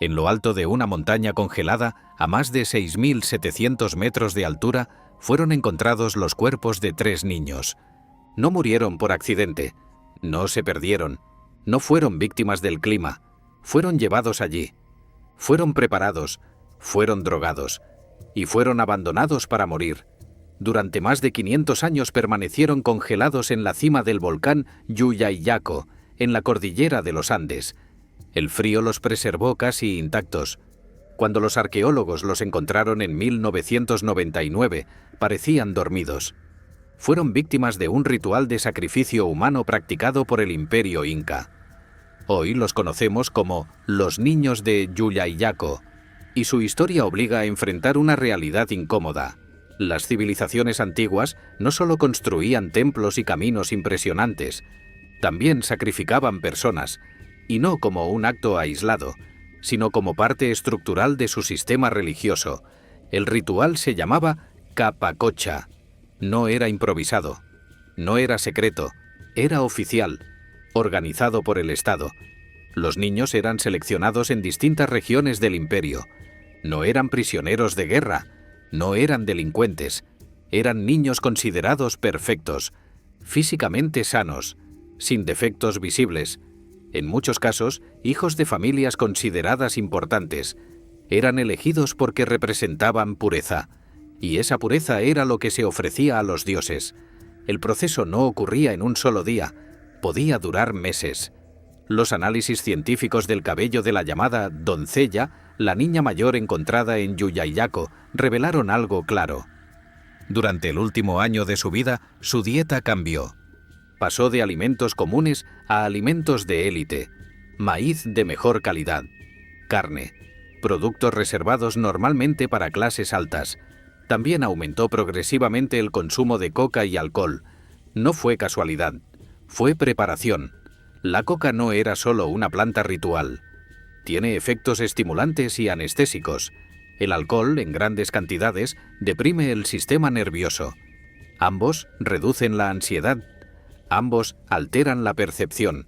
En lo alto de una montaña congelada, a más de 6.700 metros de altura, fueron encontrados los cuerpos de 3 niños. No murieron por accidente, no se perdieron, no fueron víctimas del clima, fueron llevados allí. Fueron preparados, fueron drogados y fueron abandonados para morir. Durante más de 500 años permanecieron congelados en la cima del volcán Llullayaco, en la cordillera de los Andes. El frío los preservó casi intactos. Cuando los arqueólogos los encontraron en 1999, parecían dormidos. Fueron víctimas de un ritual de sacrificio humano practicado por el Imperio Inca. Hoy los conocemos como los niños de Llullayaco, y su historia obliga a enfrentar una realidad incómoda. Las civilizaciones antiguas no solo construían templos y caminos impresionantes, también sacrificaban personas, y no como un acto aislado, sino como parte estructural de su sistema religioso. El ritual se llamaba Capacocha. No era improvisado, no era secreto, era oficial, organizado por el Estado. Los niños eran seleccionados en distintas regiones del imperio. No eran prisioneros de guerra, no eran delincuentes, eran niños considerados perfectos, físicamente sanos, sin defectos visibles. En muchos casos, hijos de familias consideradas importantes. Eran elegidos porque representaban pureza, y esa pureza era lo que se ofrecía a los dioses. El proceso no ocurría en un solo día, podía durar meses. Los análisis científicos del cabello de la llamada doncella, la niña mayor encontrada en Llullayaco, revelaron algo claro. Durante el último año de su vida, su dieta cambió. Pasó de alimentos comunes a alimentos de élite, maíz de mejor calidad, carne, productos reservados normalmente para clases altas. También aumentó progresivamente el consumo de coca y alcohol. No fue casualidad, fue preparación. La coca no era solo una planta ritual. Tiene efectos estimulantes y anestésicos. El alcohol, en grandes cantidades, deprime el sistema nervioso. Ambos reducen la ansiedad. Ambos alteran la percepción.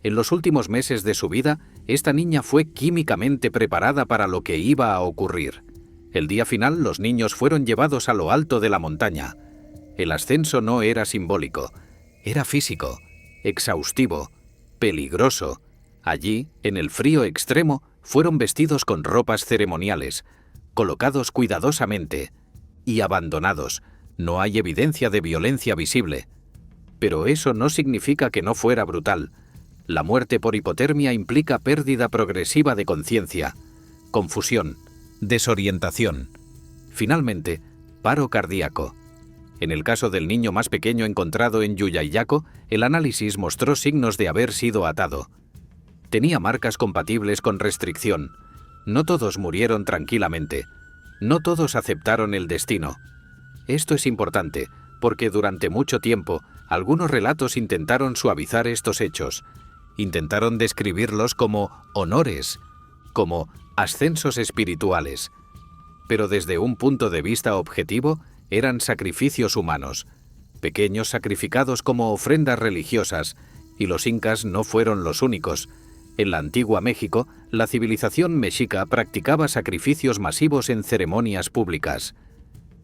En los últimos meses de su vida, esta niña fue químicamente preparada para lo que iba a ocurrir. El día final, los niños fueron llevados a lo alto de la montaña. El ascenso no era simbólico, era físico, exhaustivo, peligroso. Allí, en el frío extremo, fueron vestidos con ropas ceremoniales, colocados cuidadosamente y abandonados. No hay evidencia de violencia visible. Pero eso no significa que no fuera brutal. La muerte por hipotermia implica pérdida progresiva de conciencia, confusión, desorientación. Finalmente, paro cardíaco. En el caso del niño más pequeño encontrado en Llullayaco, el análisis mostró signos de haber sido atado. Tenía marcas compatibles con restricción. No todos murieron tranquilamente. No todos aceptaron el destino. Esto es importante, porque durante mucho tiempo, algunos relatos intentaron suavizar estos hechos. Intentaron describirlos como honores, como ascensos espirituales. Pero desde un punto de vista objetivo, eran sacrificios humanos, pequeños sacrificados como ofrendas religiosas, y los incas no fueron los únicos. En la antigua México, la civilización mexica practicaba sacrificios masivos en ceremonias públicas.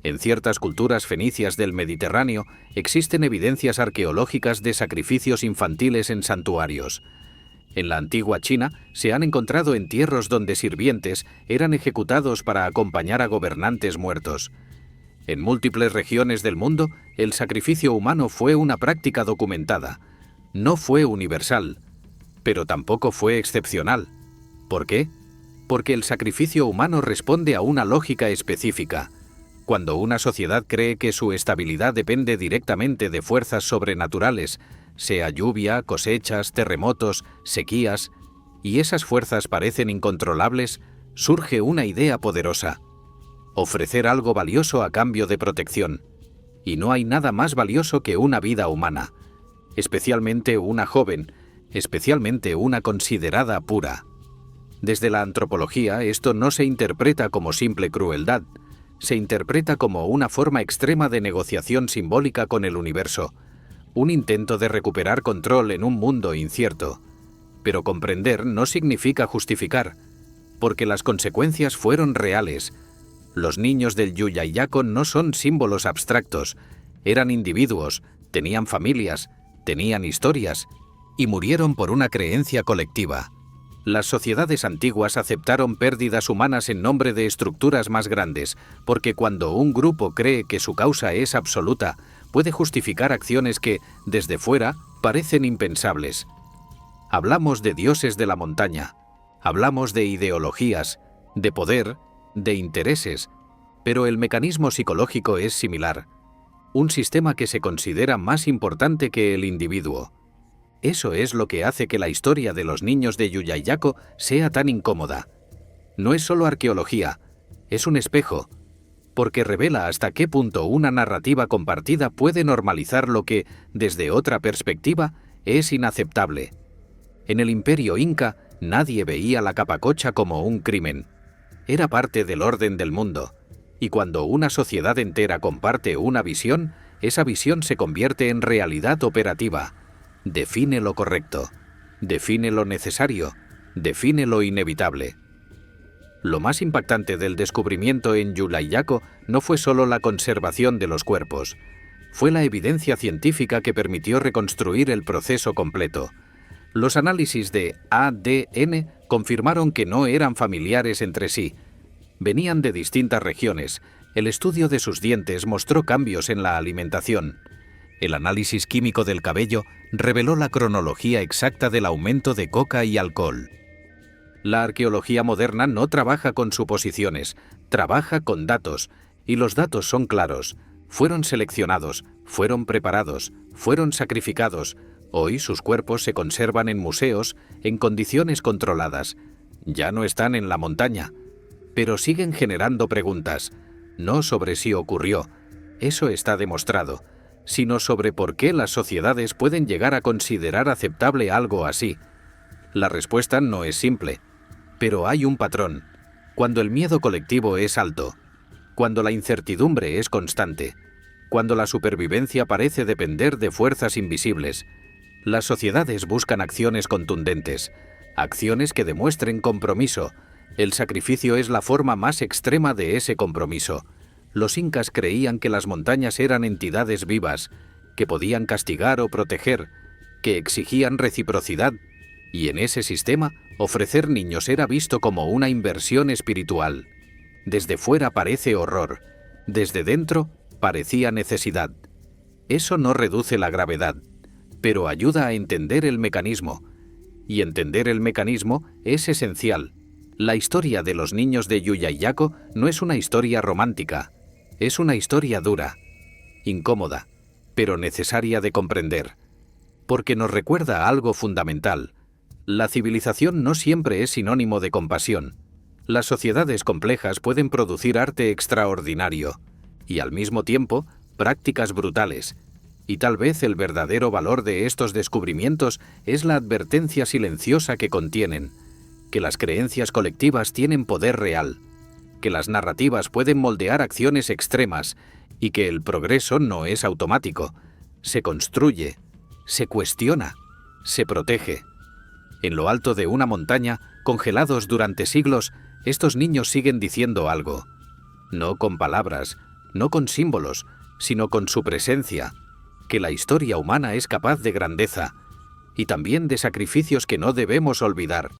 En ciertas culturas fenicias del Mediterráneo existen evidencias arqueológicas de sacrificios infantiles en santuarios. En la antigua China se han encontrado entierros donde sirvientes eran ejecutados para acompañar a gobernantes muertos. En múltiples regiones del mundo, el sacrificio humano fue una práctica documentada. No fue universal, pero tampoco fue excepcional. ¿Por qué? Porque el sacrificio humano responde a una lógica específica. Cuando una sociedad cree que su estabilidad depende directamente de fuerzas sobrenaturales, sea lluvia, cosechas, terremotos, sequías, y esas fuerzas parecen incontrolables, surge una idea poderosa: ofrecer algo valioso a cambio de protección. Y no hay nada más valioso que una vida humana, especialmente una joven, especialmente una considerada pura. Desde la antropología, esto no se interpreta como simple crueldad, se interpreta como una forma extrema de negociación simbólica con el universo, un intento de recuperar control en un mundo incierto. Pero comprender no significa justificar. porque las consecuencias fueron reales. Los niños del Yuyayaco no son símbolos abstractos, eran individuos, tenían familias, tenían historias, y murieron por una creencia colectiva. Las sociedades antiguas aceptaron pérdidas humanas en nombre de estructuras más grandes, porque cuando un grupo cree que su causa es absoluta, puede justificar acciones que, desde fuera, parecen impensables. Hablamos de dioses de la montaña, hablamos de ideologías, de poder, de intereses, pero el mecanismo psicológico es similar. Un sistema que se considera más importante que el individuo. Eso es lo que hace que la historia de los niños de Yuyayaco sea tan incómoda. No es solo arqueología, es un espejo, porque revela hasta qué punto una narrativa compartida puede normalizar lo que, desde otra perspectiva, es inaceptable. En el Imperio Inca, nadie veía la capacocha como un crimen. Era parte del orden del mundo, y cuando una sociedad entera comparte una visión, esa visión se convierte en realidad operativa. Define lo correcto, define lo necesario, define lo inevitable. Lo más impactante del descubrimiento en Yuyayaco no fue solo la conservación de los cuerpos, fue la evidencia científica que permitió reconstruir el proceso completo. Los análisis de ADN confirmaron que no eran familiares entre sí. Venían de distintas regiones. El estudio de sus dientes mostró cambios en la alimentación. El análisis químico del cabello reveló la cronología exacta del aumento de coca y alcohol. La arqueología moderna no trabaja con suposiciones, trabaja con datos, y los datos son claros. Fueron seleccionados, fueron preparados, fueron sacrificados. Hoy sus cuerpos se conservan en museos en condiciones controladas. Ya no están en la montaña, pero siguen generando preguntas, no sobre si ocurrió, eso está demostrado, sino sobre por qué las sociedades pueden llegar a considerar aceptable algo así. La respuesta no es simple, pero hay un patrón. Cuando el miedo colectivo es alto, cuando la incertidumbre es constante, cuando la supervivencia parece depender de fuerzas invisibles, las sociedades buscan acciones contundentes, acciones que demuestren compromiso. El sacrificio es la forma más extrema de ese compromiso. Los incas creían que las montañas eran entidades vivas, que podían castigar o proteger, que exigían reciprocidad, y en ese sistema, ofrecer niños era visto como una inversión espiritual. Desde fuera parece horror, desde dentro parecía necesidad. Eso no reduce la gravedad, pero ayuda a entender el mecanismo, y entender el mecanismo es esencial. La historia de los niños de Yuyayaco no es una historia romántica, es una historia dura, incómoda, pero necesaria de comprender, porque nos recuerda algo fundamental. La civilización no siempre es sinónimo de compasión. Las sociedades complejas pueden producir arte extraordinario, y al mismo tiempo, prácticas brutales, y tal vez el verdadero valor de estos descubrimientos es la advertencia silenciosa que contienen, que las creencias colectivas tienen poder real, que las narrativas pueden moldear acciones extremas y que el progreso no es automático, se construye, se cuestiona, se protege. En lo alto de una montaña, congelados durante siglos, estos niños siguen diciendo algo, no con palabras, no con símbolos, sino con su presencia, que la historia humana es capaz de grandeza y también de sacrificios que no debemos olvidar.